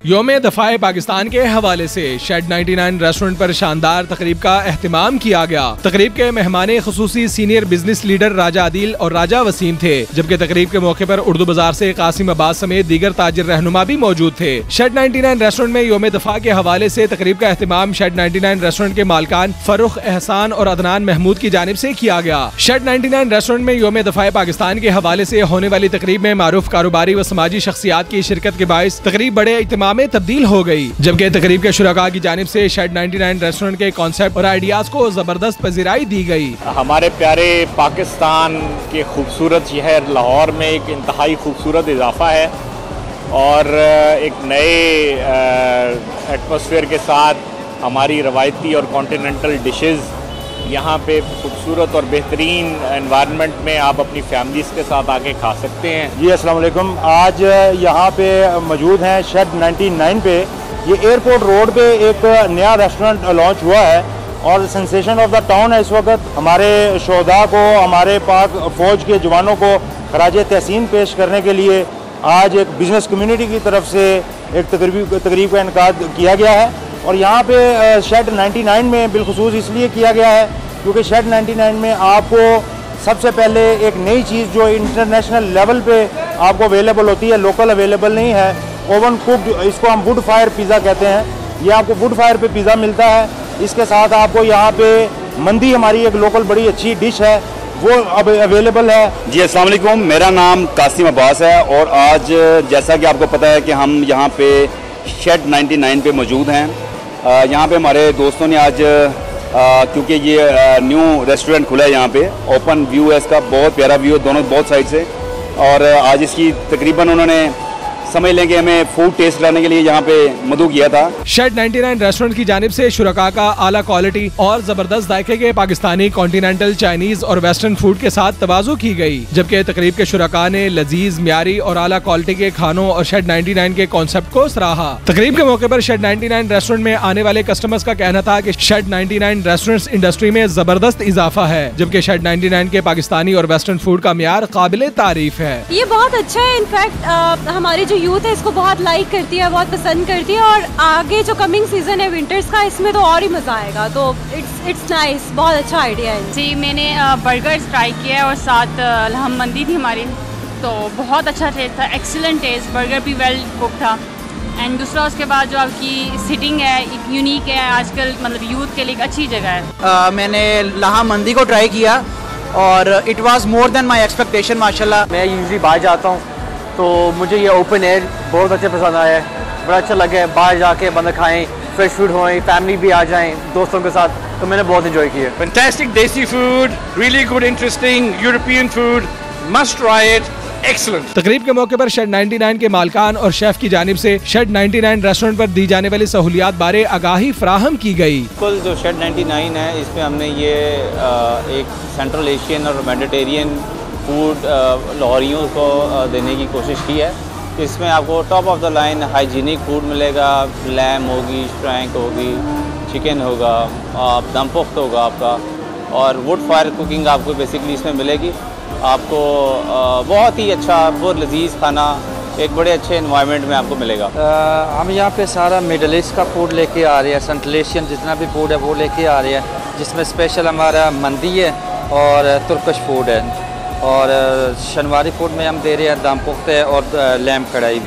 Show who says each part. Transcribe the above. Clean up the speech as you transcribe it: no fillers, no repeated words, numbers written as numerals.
Speaker 1: यौम दफ़ाए पाकिस्तान के हवाले से शेड 99 रेस्टोरेंट पर शानदार तकरीब का एहतमाम किया गया। तकरीब के मेहमान खुसूसी सीनियर बिजनेस लीडर राजा आदिल और राजा वसीम थे, जबकि तकरीब के मौके पर उर्दू बाजार से कासिम अब्बास समेत दीगर ताजिर रहनुमा भी मौजूद थे। शेड 99 रेस्टोरेंट में यौम दफ़ा के हवाले से तकरीब का एहतमाम शेड 99 रेस्टोरेंट के मालकान फरुख, एहसान और अदनान महमूद की जानिब से किया गया। शेड 99 रेस्टोरेंट में यौम दफ़ाए पाकिस्तान के हवाले से होने वाली तकरीब में मारूफ कारोबारी व समाजी शख्सियात की शिरकत के बाइस तकरीब बड़े इत्मीनान में तब्दील हो गई, जबकि तकरीब के शुरका की जानिब से शेड 99 रेस्टोरेंट के कॉन्सेप्ट और आइडियाज को जबरदस्त पजीराई दी गई।
Speaker 2: हमारे प्यारे पाकिस्तान के खूबसूरत शहर लाहौर में एक इंतहाई खूबसूरत इजाफा है और एक नए एटमॉस्फेयर के साथ हमारी रवायती और कॉन्टिनेंटल डिशेस यहाँ पे खूबसूरत और बेहतरीन एनवायरनमेंट में आप अपनी फैमिलीज़ के साथ आके खा सकते हैं।
Speaker 3: जी अस्सलाम वालेकुम। आज यहाँ पे मौजूद हैं शेड 99 पे। ये एयरपोर्ट रोड पे एक नया रेस्टोरेंट लॉन्च हुआ है और सेंसेशन ऑफ द टाउन है इस वक्त। हमारे शोधा को, हमारे पाक फ़ौज के जवानों को खराज तहसीन पेश करने के लिए आज एक बिज़नेस कम्युनिटी की तरफ से एक तकरीब का इनकाद किया गया है और यहाँ पे शेड 99 में बिलखुसूस इसलिए किया गया है क्योंकि शेड 99 में आपको सबसे पहले एक नई चीज़ जो इंटरनेशनल लेवल पे आपको अवेलेबल होती है, लोकल अवेलेबल नहीं है, ओवन कुक्ड, इसको हम वुड फायर पिज़्ज़ा कहते हैं। ये आपको वुड फायर पे पिज़्ज़ा मिलता है। इसके साथ आपको यहाँ पे मंदी, हमारी एक लोकल बड़ी अच्छी डिश है, वो अब अवेलेबल है।
Speaker 4: जी अस्सलाम वालेकुम, मेरा नाम कासिम अब्बास है और आज जैसा कि आपको पता है कि हम यहाँ पे शेड 99 पे मौजूद हैं। यहाँ पे हमारे दोस्तों ने आज क्योंकि ये न्यू रेस्टोरेंट खुला है यहाँ पे, ओपन व्यू है इसका, बहुत प्यारा व्यू है दोनों बहुत साइड से, और आज इसकी तकरीबन उन्होंने समझ लें कि हमें फूड टेस्ट लाने के लिए यहाँ पे मदू किया था।
Speaker 1: शेड 99 रेस्टोरेंट की जानिब से शुरका का आला क्वालिटी और जबरदस्त जायके के पाकिस्तानी, कॉन्टिनेंटल, चाइनीज और वेस्टर्न फूड के साथ तवाज़ु की गई, जबकि तकरीब के शुरका ने लजीज, म्यारी और आला क्वालिटी के खानों और शेड 99 के कॉन्सेप्ट को सराहा। तकरीब के मौके पर शेड 99 रेस्टोरेंट में आने वाले कस्टमर्स का कहना था कि शेड 99 रेस्टोरेंट इंडस्ट्री में जबरदस्त इजाफा है, जबकि शेड 99 के पाकिस्तानी और वेस्टर्न फूड का म्यार काबिले तारीफ है।
Speaker 5: ये बहुत अच्छा है। इनफैक्ट हमारी जो यूथ है इसको बहुत लाइक करती है, बहुत पसंद करती है और आगे जो कमिंग सीजन है विंटर्स का, इसमें तो और ही मजा आएगा। तो इट्स नाइस, बहुत अच्छा आइडिया है।
Speaker 6: जी मैंने बर्गर्स ट्राई किया है और साथ लहम मंदी थी हमारी, तो बहुत अच्छा टेस्ट था, एक्सीलेंट टेस्ट, बर्गर भी वेल कुक था। एंड दूसरा उसके बाद जो आपकी सिटिंग है एक यूनिक है, आजकल मतलब यूथ के लिए एक अच्छी जगह है।
Speaker 7: मैंने लहम मंदी को ट्राई किया और it was more than my expectation माशाल्लाह।
Speaker 8: मैं यूजुअली बाहर जाता हूँ तो मुझे ये ओपन एयर बहुत अच्छा पसंद आया है, बड़ा अच्छा लगा है। बाहर जाके बंदा खाएं, फ्रेश फूड होए, फैमिली भी आ जाएं दोस्तों के साथ, तो मैंने बहुत एंजॉय किया।
Speaker 9: फैंटास्टिक देसी food, really good interesting European food, must try it, excellent.
Speaker 1: तकरीब के मौके पर शेड 99 के मालकान और शेफ की जानिब से शेड 99 रेस्टोरेंट पर दी जाने वाली सहूलियात बारे आगाही फराहम की गई।
Speaker 10: बिल्कुल, जो शेड 99 है इसमें हमने ये एक सेंट्रल एशियन और मेडिटेरियन फूड लाहौरियों को देने की कोशिश की है। इसमें आपको top of the line hygienic food मिलेगा, लैम होगी, श्रैंक होगी, चिकन होगा, दम पुख्त होगा आपका, और वुड फायर कुकिंग आपको बेसिकली इसमें मिलेगी। आपको बहुत ही अच्छा बहुत लजीज खाना एक बड़े अच्छे एनवायरनमेंट में आपको मिलेगा।
Speaker 8: हम यहाँ पे सारा मिडल ईस्ट का फूड लेके आ रहे हैं, सेंट्रल एशियन जितना भी फूड है वो लेके आ रहे हैं, जिसमें स्पेशल हमारा मंदी है और तुर्किश फूड है, और शनवारी फूड में हम दे रहे हैं दम पुख्त है और लैम्प कढ़ाई।